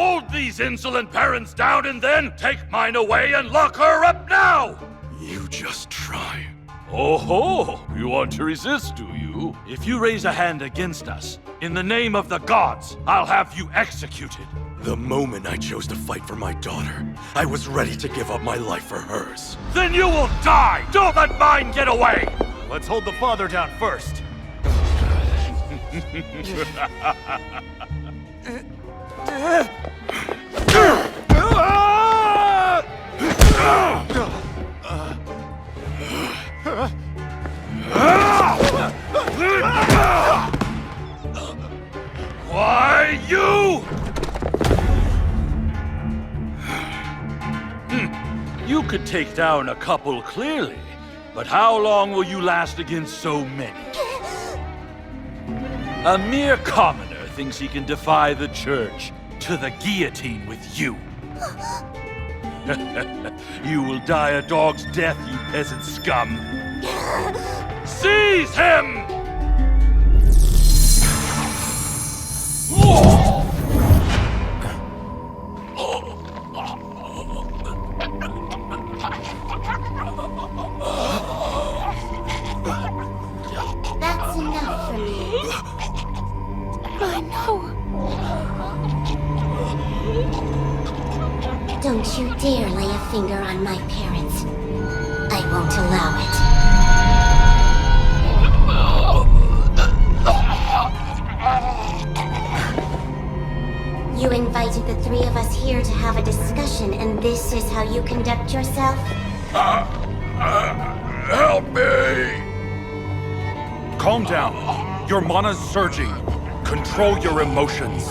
Hold these insolent parents down and then take Myne away and lock her up now! You just try. Oh-ho! You want to resist, do you? If you raise a hand against us, in the name of the gods, I'll have you executed. The moment I chose to fight for my daughter, I was ready to give up my life for hers. Then you will die! Don't let Myne get away! Let's hold the father down first. Why, you? You could take down a couple clearly, but how long will you last against so many? A mere commoner thinks he can defy the church to the guillotine with you. You will die a dog's death, you peasant scum. Seize him! That's enough for me. I know. Don't you dare lay a finger on my parents. I won't allow it. You invited the three of us here to have a discussion, and this is how you conduct yourself? Help me! Calm down. Your mana's surging. Control your emotions.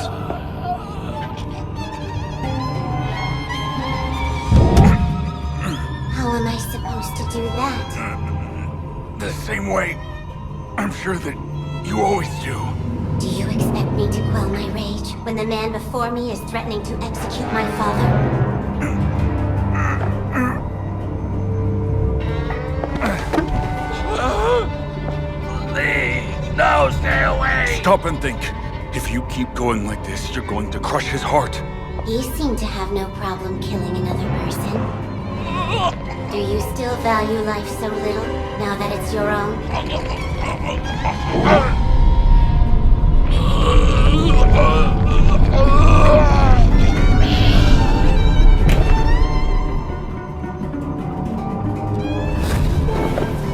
How am I supposed to do that? The same way, I'm sure that you always do. Do you expect me to quell my rage when the man before me is threatening to execute my father? Please, no, stay away! Stop and think. If you keep going like this, you're going to crush his heart. You seem to have no problem killing another person. Do you still value life so little, now that it's your own?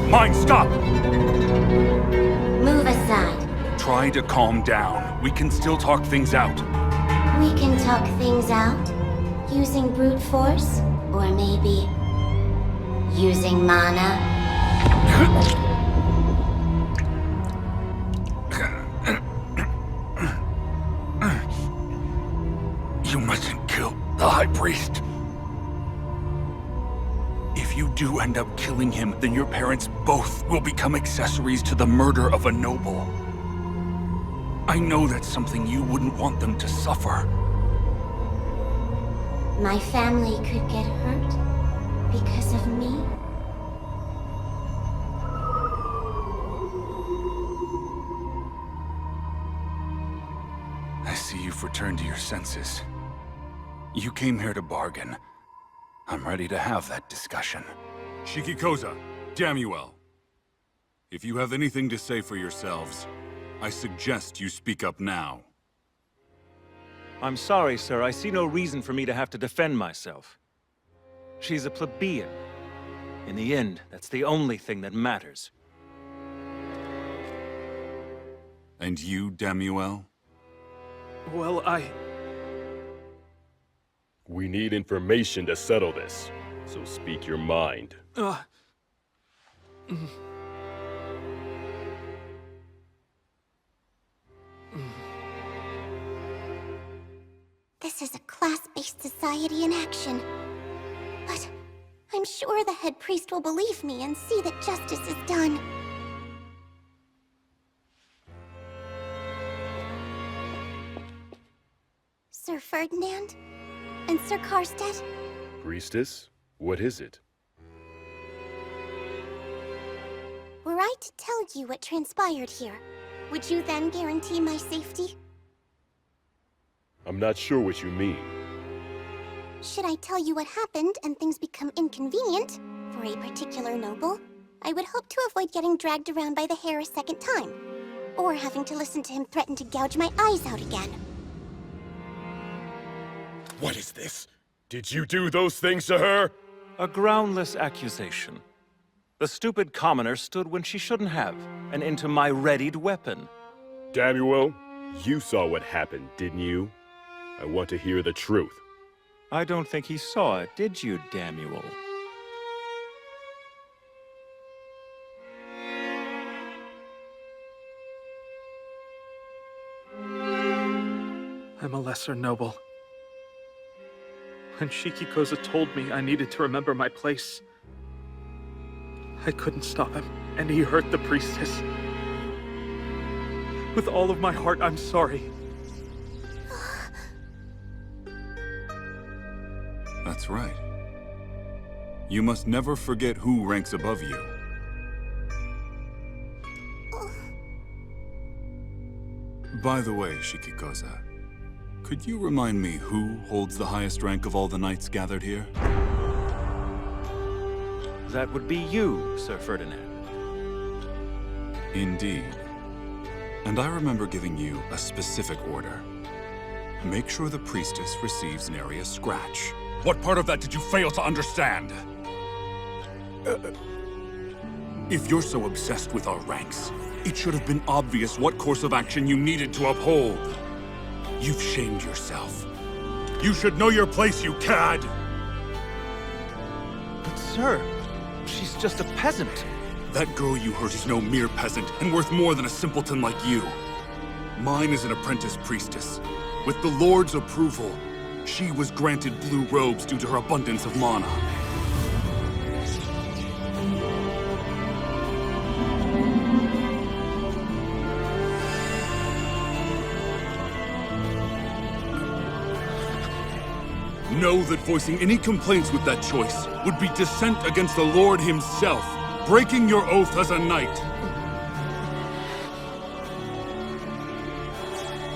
Myne, stop! Move aside. Try to calm down. We can still talk things out. We can talk things out, using brute force, or maybe using mana. You mustn't kill the High Priest. If you do end up killing him, then your parents both will become accessories to the murder of a noble. I know that's something you wouldn't want them to suffer. My family could get hurt because of me. I see you've returned to your senses. You came here to bargain. I'm ready to have that discussion. Shikikoza, Damuel. If you have anything to say for yourselves, I suggest you speak up now. I'm sorry, sir. I see no reason for me to have to defend myself. She's a plebeian. In the end, that's the only thing that matters. And you, Damuel? Well, We need information to settle this, so speak your mind. This is a class-based society in action. But I'm sure the head priest will believe me and see that justice is done. Sir Ferdinand? And Sir Karstedt? Priestess, what is it? Were I to tell you what transpired here, would you then guarantee my safety? I'm not sure what you mean. Should I tell you what happened and things become inconvenient for a particular noble, I would hope to avoid getting dragged around by the hair a second time, or having to listen to him threaten to gouge my eyes out again. What is this? Did you do those things to her? A groundless accusation. The stupid commoner stood when she shouldn't have, and into my readied weapon. Damuel, you saw what happened, didn't you? I want to hear the truth. I don't think he saw it, did you, Damuel? I'm a lesser noble. When Shikikoza told me I needed to remember my place, I couldn't stop him, and he hurt the priestess. With all of my heart, I'm sorry. That's right. You must never forget who ranks above you. By the way, Shikikoza, could you remind me who holds the highest rank of all the knights gathered here? That would be you, Sir Ferdinand. Indeed. And I remember giving you a specific order. Make sure the priestess receives nary a scratch. What part of that did you fail to understand? If you're so obsessed with our ranks, it should have been obvious what course of action you needed to uphold. You've shamed yourself. You should know your place, you cad! But sir, she's just a peasant. That girl you hurt is no mere peasant, and worth more than a simpleton like you. Myne is an apprentice priestess. With the Lord's approval, she was granted blue robes due to her abundance of mana. Know that voicing any complaints with that choice would be dissent against the Lord himself, breaking your oath as a knight.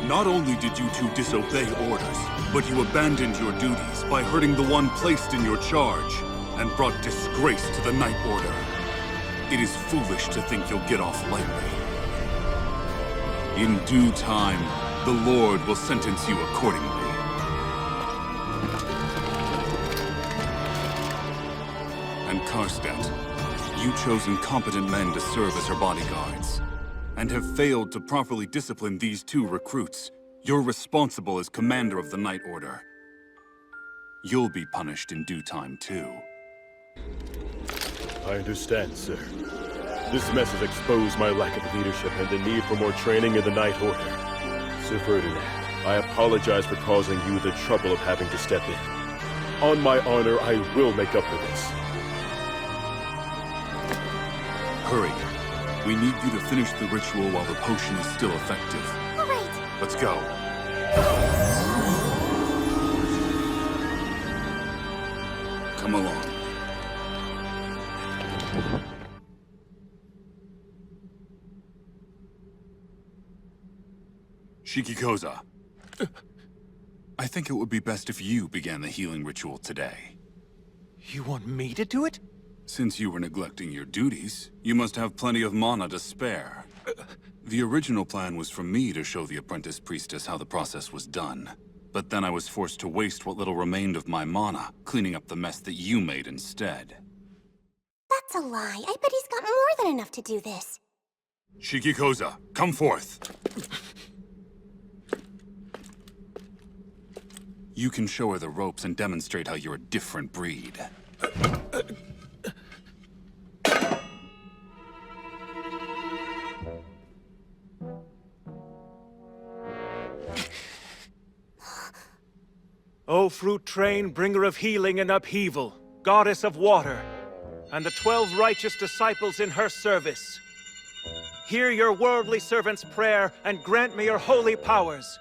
Not only did you two disobey orders, but you abandoned your duties by hurting the one placed in your charge, and brought disgrace to the Knight Order. It is foolish to think you'll get off lightly. In due time, the Lord will sentence you accordingly. And Karstedt, you chose incompetent men to serve as her bodyguards, and have failed to properly discipline these two recruits. You're responsible as commander of the Knight Order. You'll be punished in due time, too. I understand, sir. This mess has exposed my lack of leadership and the need for more training in the Knight Order. Sir Ferdinand, I apologize for causing you the trouble of having to step in. On my honor, I will make up for this. Hurry. We need you to finish the ritual while the potion is still effective. All right. Let's go. Come along. Shikikoza. I think it would be best if you began the healing ritual today. You want me to do it? Since you were neglecting your duties, you must have plenty of mana to spare. The original plan was for me to show the apprentice priestess how the process was done. But then I was forced to waste what little remained of my mana, cleaning up the mess that you made instead. That's a lie. I bet he's got more than enough to do this. Shikikoza, come forth. You can show her the ropes and demonstrate how you're a different breed. O fruit train, bringer of healing and upheaval, goddess of water, and the 12 righteous disciples in her service. Hear your worldly servant's prayer and grant me your holy powers.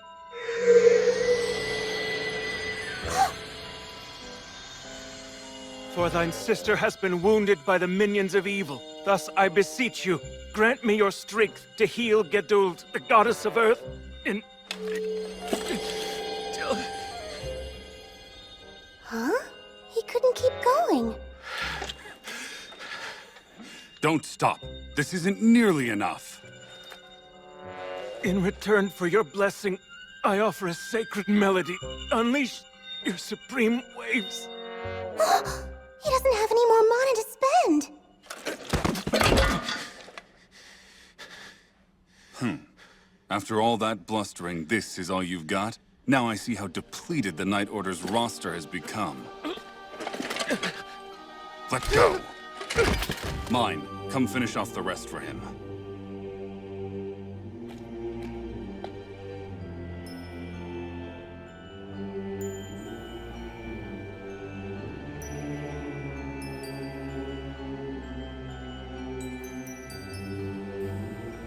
For thine sister has been wounded by the minions of evil. Thus I beseech you, grant me your strength to heal Geduld, the goddess of earth, Huh? He couldn't keep going. Don't stop. This isn't nearly enough. In return for your blessing, I offer a sacred melody. Unleash your supreme waves. He doesn't have any more mana to spend. After all that blustering, this is all you've got? Now I see how depleted the Night Order's roster has become. Let go! Myne, come finish off the rest for him.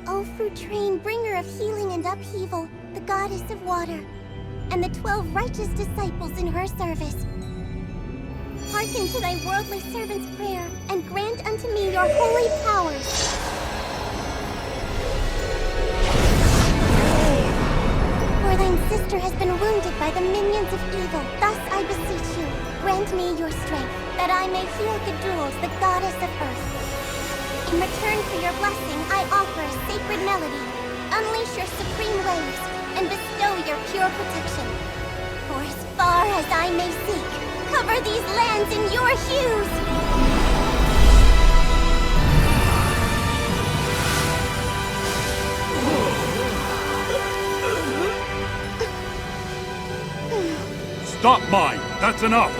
O fruit train, bringer of healing and upheaval, the goddess of water, and the 12 righteous disciples in her service. Hearken to thy worldly servant's prayer, and grant unto me your holy powers. For thine sister has been wounded by the minions of evil. Thus I beseech you, grant me your strength, that I may heal Gadules, the goddess of earth. In return for your blessing, I offer a sacred melody. Unleash your supreme waves, and bestow your pure protection. For as far as I may seek, cover these lands in your hues! Stop, Myne! That's enough!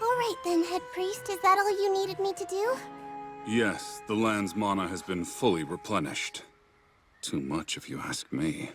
All right then, Head Priest. Is that all you needed me to do? Yes, the land's mana has been fully replenished. Too much if you ask me.